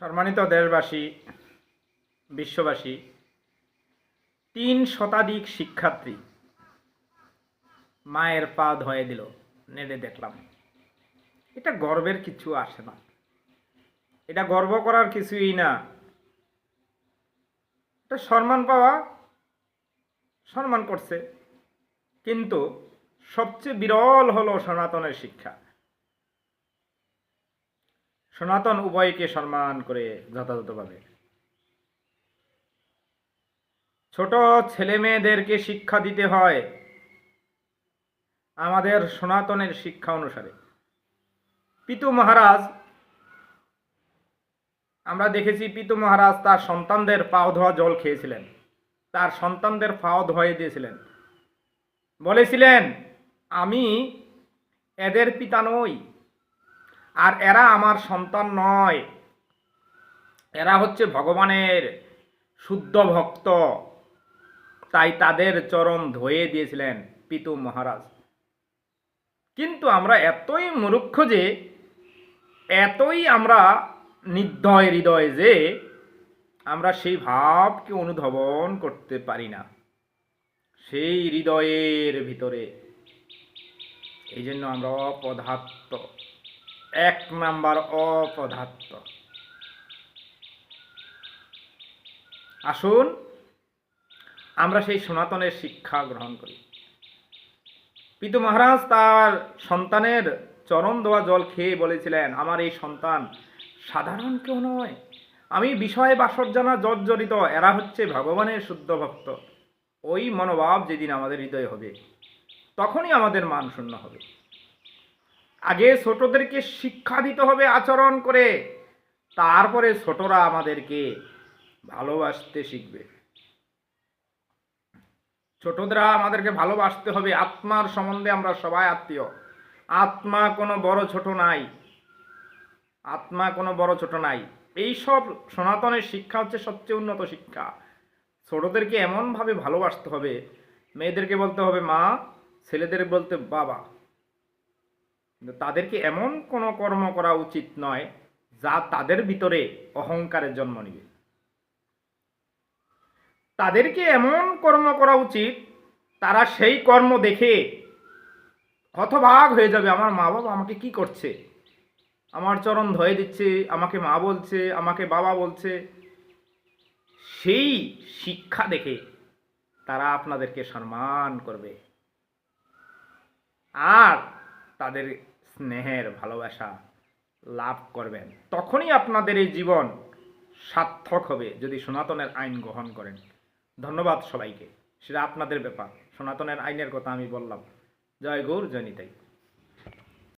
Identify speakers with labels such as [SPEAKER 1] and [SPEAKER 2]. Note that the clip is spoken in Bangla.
[SPEAKER 1] সম্মানিত দেশবাসী, বিশ্ববাসী, ৩ শতাধিক শিক্ষার্থী মায়ের পা ধুয়ে দিল, নেড়ে দেখলাম। এটা গর্বের কিছু আসে না, এটা গর্ব করার কিছুই না। এটা সম্মান পাওয়া, সম্মান করছে। কিন্তু সবচেয়ে বিরল হলো সনাতনের শিক্ষা। সনাতন উভয়কে সম্মান করে যথাযথভাবে। ছোট ছেলে মেয়েদেরকে শিক্ষা দিতে হয় আমাদের সনাতনের শিক্ষা অনুসারে। পিতু মহারাজ, আমরা দেখেছি পিতু মহারাজ তার সন্তানদের পাও ধোয়া জল খেয়েছিলেন, তার সন্তানদের পাও ধুয়ে দিয়েছিলেন, বলেছিলেন আমি এদের পিতা নই, আর এরা আমার সন্তান নয়, এরা হচ্ছে ভগবানের শুদ্ধ ভক্ত। তাই তাদের চরণ ধুয়ে দিয়েছিলেন পিতু মহারাজ। কিন্তু আমরা এতই মূর্খ যে, এতই আমরা নির্দয় হৃদয় যে আমরা সেই ভাবকে অনুধাবন করতে পারি না সেই হৃদয়ের ভিতরে। এই জন্য আমরা অপদার্থ, ১ নাম্বার অপদার্থ। আসুন আমরা সেই সনাতনের শিক্ষা গ্রহণ করি। পিতু মহারাজ তার সন্তানের চরণ ধোয়া জল খেয়ে বলেছিলেন আমার এই সন্তান সাধারণ কেউ নয়, আমি বিষয় বাসর্জনা জর্জরিত, এরা হচ্ছে ভগবানের শুদ্ধ ভক্ত। ওই মনোভাব যেদিন আমাদের হৃদয়ে হবে, তখনই আমাদের মান শূন্য হবে। আগে ছোটদেরকে শিক্ষা দিতে হবে আচরণ করে, তারপরে ছোটরা আমাদেরকে ভালোবাসতে শিখবে। ছোটরা আমাদেরকে ভালোবাসতে হবে। আত্মার সম্বন্ধে আমরা সবাই আত্মীয়। আত্মা কোনো বড় ছোট নাই, আত্মা কোনো বড় ছোট নাই। এইসব সনাতনের শিক্ষা হচ্ছে সবচেয়ে উন্নত শিক্ষা। ছোটদেরকে এমনভাবে ভালোবাসতে হবে, মেয়েদেরকে বলতে হবে মা, ছেলেদের বলতে বাবা। কিন্তু তাদেরকে এমন কোনো কর্ম করা উচিত নয় যা তাদের ভিতরে অহংকারের জন্ম নেবে। তাদেরকে এমন কর্ম করা উচিত তারা সেই কর্ম দেখে হতবাক হয়ে যাবে, আমার মা বাবা আমাকে কি করছে, আমার চরণ ধুয়ে দিচ্ছে, আমাকে মা বলছে, আমাকে বাবা বলছে। সেই শিক্ষা দেখে তারা আপনাদেরকে সম্মান করবে আর তাদের স্নেহের ভালোবাসা লাভ করবেন। তখনই আপনাদের এই জীবন সার্থক হবে যদি সনাতনের আইন গ্রহণ করেন। ধন্যবাদ সবাইকে, সেটা আপনাদের ব্যাপার। সনাতনের আইনের কথা আমি বললাম। জয় গৌর, জয় নিতাই।